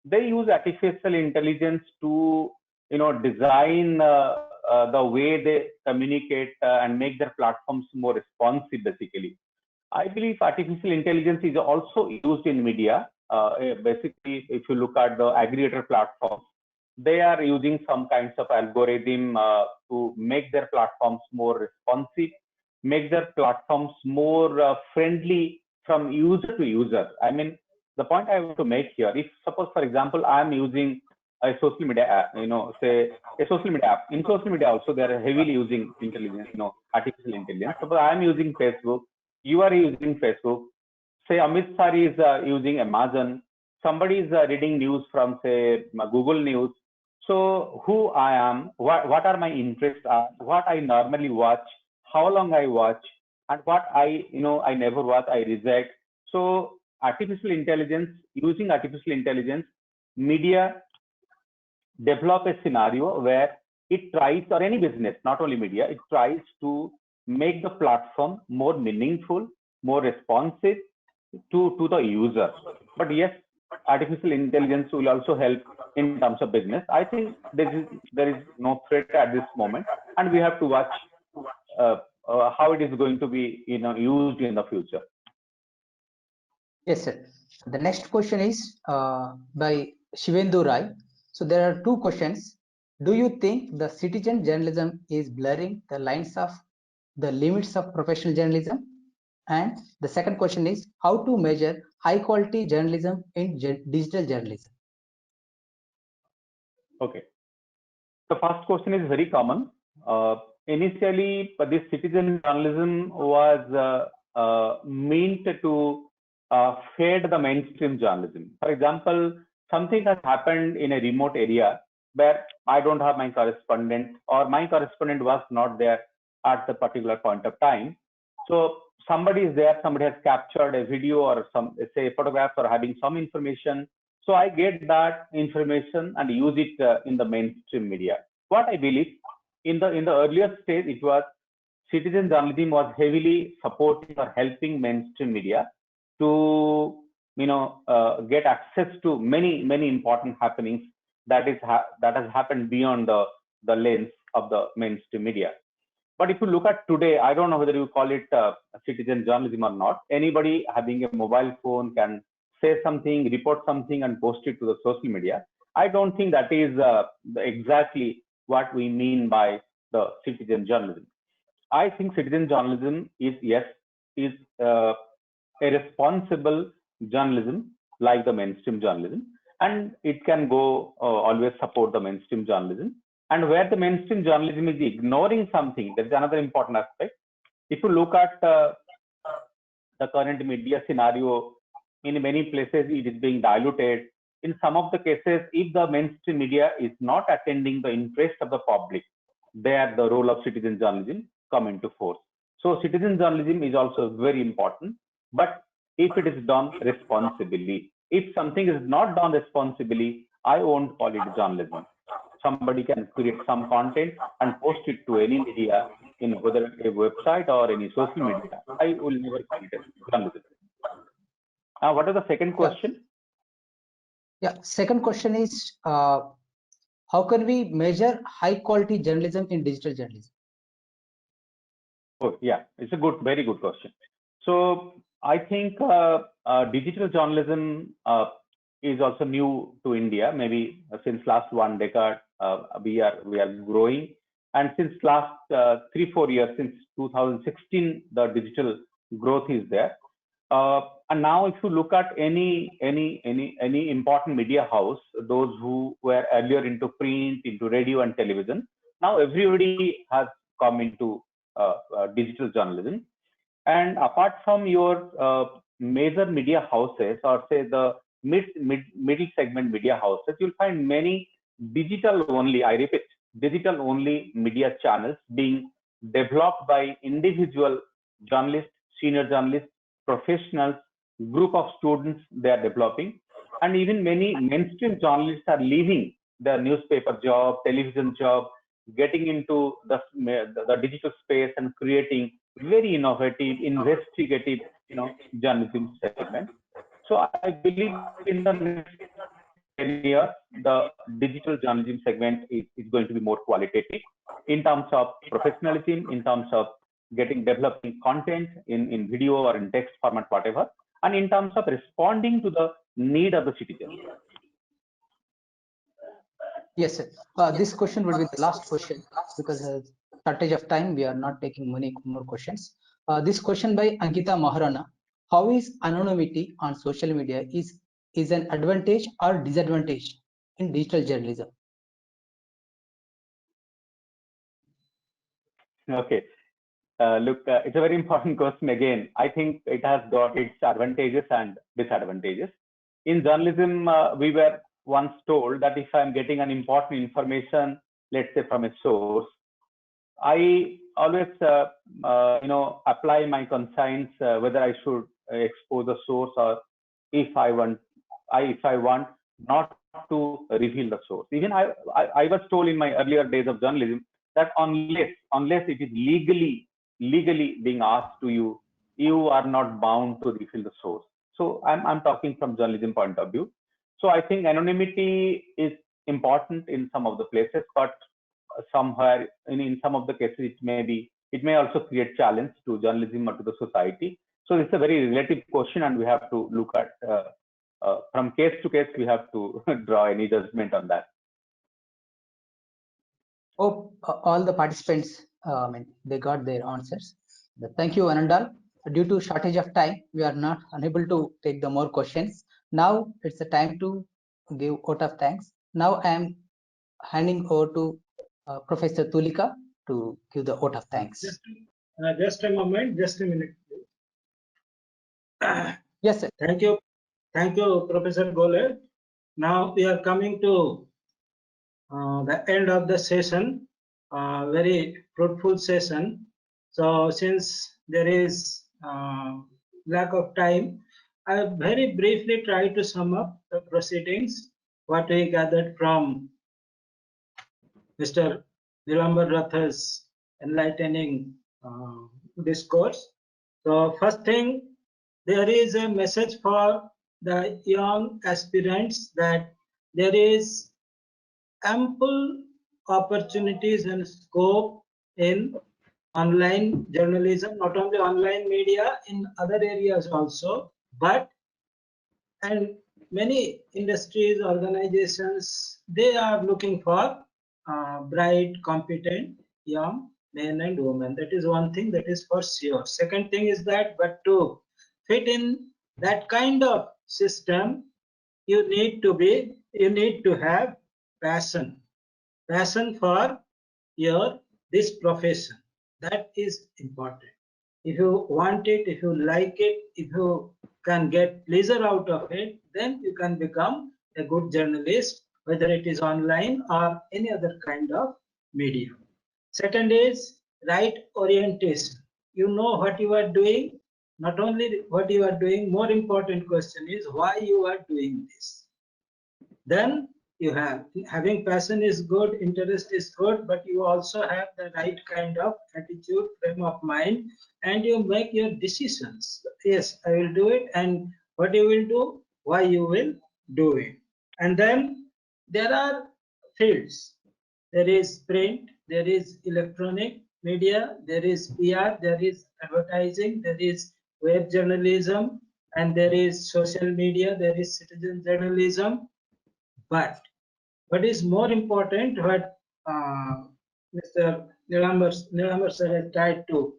Speaker 2: they use artificial intelligence to design the way they communicate and make their platforms more responsive. Basically, I believe artificial intelligence is also used in media. Basically, if you look at the aggregator platforms, they are using some kinds of algorithm to make their platforms more responsive, make their platforms more friendly from user to user. I mean, the point I want to make here, if suppose, for example, I am using a social media app, say a social media app. In social media also, they are heavily using intelligence, artificial intelligence. Suppose I am using Facebook, you are using Facebook, say Amit sir is using Amazon, somebody is reading news from say Google News. So who I am, what are my interests are, what I normally watch, how long I watch, and what I never watch, I reject. So using artificial intelligence, media develop a scenario where it tries, or any business, not only media, it tries to make the platform more meaningful, more responsive to the user. But yes, artificial intelligence will also help in terms of business. I think there is no threat at this moment, and we have to watch how it is going to be used in the future.
Speaker 4: Yes, sir. The next question is by Shivendu Rai. So there are two questions. Do you think the citizen journalism is blurring the lines of the limits of professional journalism? And the second question is how to measure high quality journalism in digital journalism?
Speaker 2: Okay. The first question is very common. Initially, this citizen journalism was meant to fade the mainstream journalism. For example, something has happened in a remote area where I don't have my correspondent, or my correspondent was not there at the particular point of time. So somebody is there, somebody has captured a video or some, say, photographs, or having some information. So I get that information and use it in the mainstream media. what I believe. In the earlier stage, it was citizen journalism was heavily supporting or helping mainstream media to get access to many important happenings that has happened beyond the lens of the mainstream media. But if you look at today, I don't know whether you call it citizen journalism or not. Anybody having a mobile phone can say something, report something, and post it to the social media. I don't think that is exactly what we mean by the citizen journalism. I think citizen journalism is a responsible journalism like the mainstream journalism, and it can go always support the mainstream journalism. And where the mainstream journalism is ignoring something, that's another important aspect. If you look at the current media scenario, in many places it is being diluted. In some of the cases, if the mainstream media is not attending the interest of the public, there the role of citizen journalism come into force. So citizen journalism is also very important, but if it is done responsibly. If something is not done responsibly, I won't call it journalism. Somebody can create some content and post it to any media, in whether a website or any social media. I will never call it journalism. What is the second question?
Speaker 4: Yeah, second question is, how can we measure high quality journalism in digital journalism?
Speaker 2: Oh, yeah, it's a very good question. So I think digital journalism is also new to India. Maybe since last 1 decade, we are growing, and since last 3-4 years, since 2016, the digital growth is there. And now, if you look at any important media house, those who were earlier into print, into radio and television, now everybody has come into digital journalism. And apart from your major media houses, or say the middle segment media houses, you'll find many digital only, I repeat, digital only media channels being developed by individual journalists, senior journalists, professionals, group of students they are developing. And even many mainstream journalists are leaving their newspaper job, television job, getting into the digital space and creating very innovative, investigative, journalism segment. So I believe in the next 10 years, the digital journalism segment is going to be more qualitative in terms of professionalism, in terms of developing content in video or in text format, whatever, and in terms of responding to the need of the citizen.
Speaker 4: Yes, sir. This question will be the last question, because shortage of time, we are not taking many more questions. This question by Ankita Maharana: how is anonymity on social media is an advantage or disadvantage in digital journalism?
Speaker 2: Okay. Look, it's a very important question again. I think it has got its advantages and disadvantages. In journalism, we were once told that if I'm getting an important information, let's say from a source, I always apply my conscience whether I should expose the source, or if I want not to reveal the source. Even I was told in my earlier days of journalism that unless it is legally being asked to you, you are not bound to reveal the source. So I'm talking from journalism point of view. So I think anonymity is important in some of the places, but somewhere in some of the cases it may also create challenge to journalism or to the society. So it's a very relative question, and we have to look at from case to case. We have to draw any judgment on that.
Speaker 4: Hope all the participants, they got their answers. Thank you, Anandal. Due to shortage of time, we are not unable to take the more questions. Now it's the time to give vote of thanks. Now I am handing over to Professor Tulika to give the vote of thanks.
Speaker 3: Just a moment, just a minute.
Speaker 4: Yes, sir.
Speaker 3: Thank you, Professor Gole. Now we are coming to the end of the session, very fruitful session. So since there is lack of time, I very briefly try to sum up the proceedings, what we gathered from Mr. Nilambar Ratha's enlightening discourse. So first thing, there is a message for the young aspirants that there is ample opportunities and scope in online journalism, not only online media, in other areas also, but and many industries, organizations, they are looking for bright, competent young men and women. That is one thing that is for sure. Second thing is that, but to fit in that kind of system, you need to have passion for your this profession. That is important. If you want it, if you like it, if you can get pleasure out of it, then you can become a good journalist, whether it is online or any other kind of medium. Second is right orientation. You know what you are doing, not only what you are doing, more important question is why you are doing this. Then you have having passion is good, interest is good, but you also have the right kind of attitude, frame of mind, and you make your decisions. Yes, I will do it, and what you will do, why you will do it. And then there are fields. There is print, there is electronic media, there is PR, there is advertising, there is web journalism, and there is social media, there is citizen journalism. But what is more important, what Mr. Nilambar sir has tried to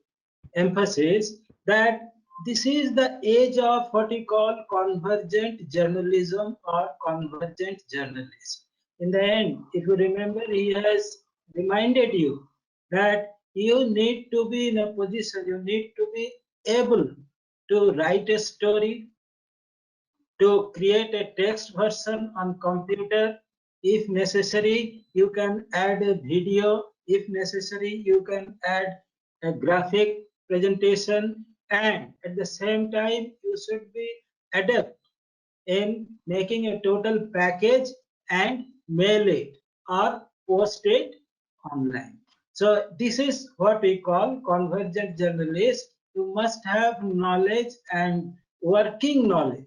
Speaker 3: emphasize, that this is the age of what we call convergent journalism or convergent journalism. In the end, if you remember, he has reminded you that you need to be in a position, you need to be able to write a story, to create a text version on computer. If necessary, you can add a video. If necessary, you can add a graphic presentation, and at the same time you should be adept in making a total package and mail it or post it online. So this is what we call convergent journalist. You must have knowledge and working knowledge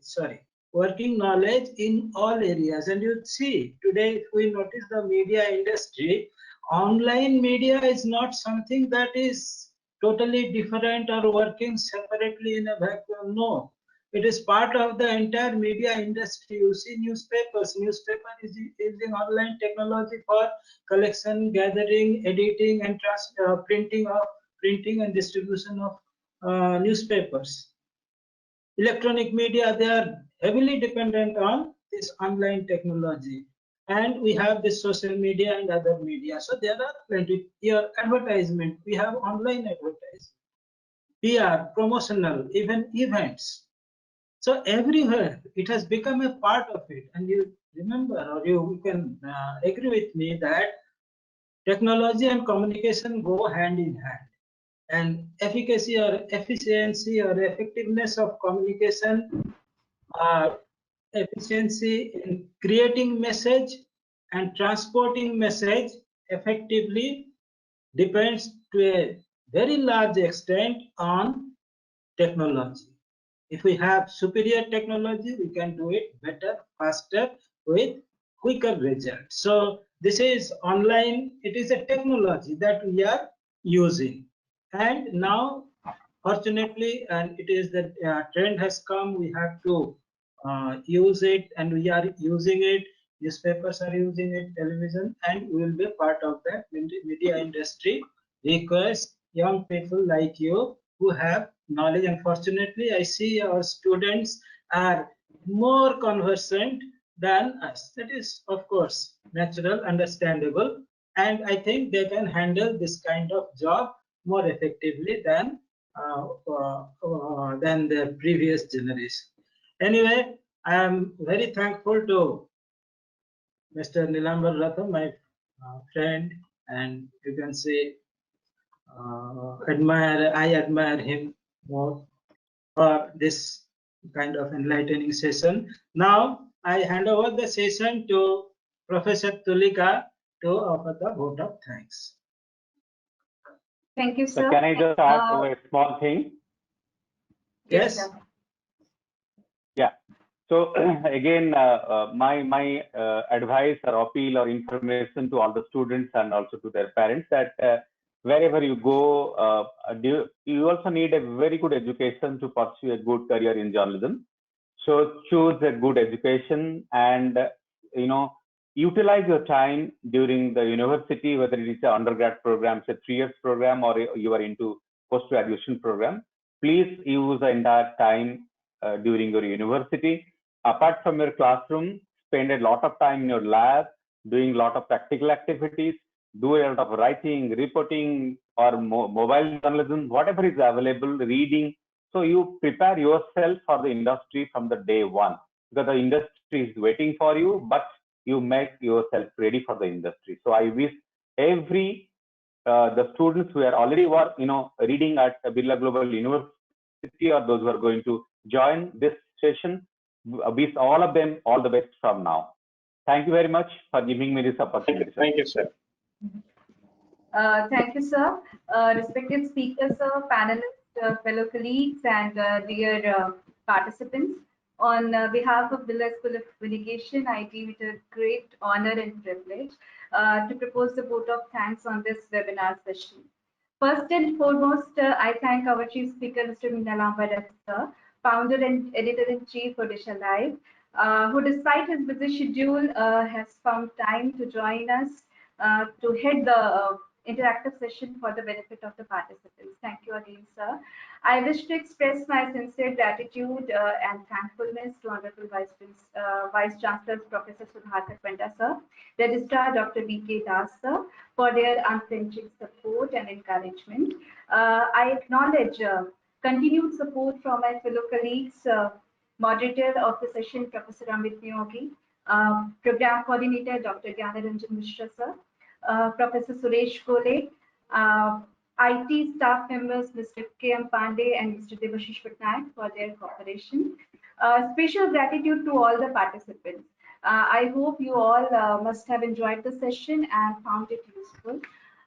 Speaker 3: in all areas. And you see today, if we notice the media industry, online media is not something that is totally different or working separately in a vacuum. No, it is part of the entire media industry. You see newspapers. Newspaper is using online technology for collection, gathering, editing, and printing and distribution of newspapers. Electronic media, they are heavily dependent on this online technology. And we have this social media and other media. So there are plenty. Here, advertisement, we have online advertising, PR, promotional, even events. So everywhere it has become a part of it. And you remember, or you can agree with me that technology and communication go hand in hand. And efficacy or efficiency or effectiveness of communication, efficiency in creating message and transporting message effectively depends to a very large extent on technology. If we have superior technology, we can do it better, faster, with quicker results. So this is online. It is a technology that we are using. And now, fortunately, and it is the trend has come, we have to use it, and we are using it. Newspapers are using it, television, and we will be part of that media industry. Request young people like you who have knowledge, and fortunately I see our students are more conversant than us. That is, of course, natural, understandable, and I think they can handle this kind of job more effectively than the previous generation. Anyway, I am very thankful to Mr. Nilambar Ratha, my friend, and you can say I admire him more for this kind of enlightening session. Now I hand over the session to Professor Tulika to offer the vote of thanks.
Speaker 5: Thank you,
Speaker 2: So
Speaker 5: sir.
Speaker 2: can I just add a small thing?
Speaker 3: Yes.
Speaker 5: sir.
Speaker 2: Yeah. So again, my advice or appeal or information to all the students and also to their parents that wherever you go, you also need a very good education to pursue a good career in journalism. So choose a good education and utilize your time during the university, whether it is an undergrad program, say 3 years program, or you are into post-graduation program. Please use the entire time during your university. Apart from your classroom, spend a lot of time in your lab, doing a lot of practical activities, do a lot of writing, reporting, or mobile journalism, whatever is available, reading. So you prepare yourself for the industry from the day one, because the industry is waiting for you, but you make yourself ready for the industry. So I wish every the students who are already reading at Birla Global University, or those who are going to join this session, wish all of them all the best from now. Thank you very much for giving me this opportunity.
Speaker 1: Thank you, sir.
Speaker 5: Thank you, sir. Respected speakers, sir, panelists, fellow colleagues, and dear participants. On behalf of Birla School of Communication, I deem it a great honor and privilege to propose the vote of thanks on this webinar session. First and foremost, I thank our chief speaker, Mr. Meenalamba, sir, founder and editor-in-chief for Disha Live, who despite his busy schedule has found time to join us to head the interactive session for the benefit of the participants. Thank you again, sir. I wish to express my sincere gratitude and thankfulness to Honorable Vice Chancellor Professor Sudhakar Panda, sir, Registrar Dr. B.K. Das, sir, for their unflinching support and encouragement. I acknowledge continued support from my fellow colleagues, moderator of the session, Professor Amit Neogi, program coordinator, Dr. Gyanaranjan Mishra, sir, Professor Suresh Gole, IT staff members, Mr. K.M. Pandey and Mr. Devashish Patnaik for their cooperation. Special gratitude to all the participants. I hope you all must have enjoyed the session and found it useful.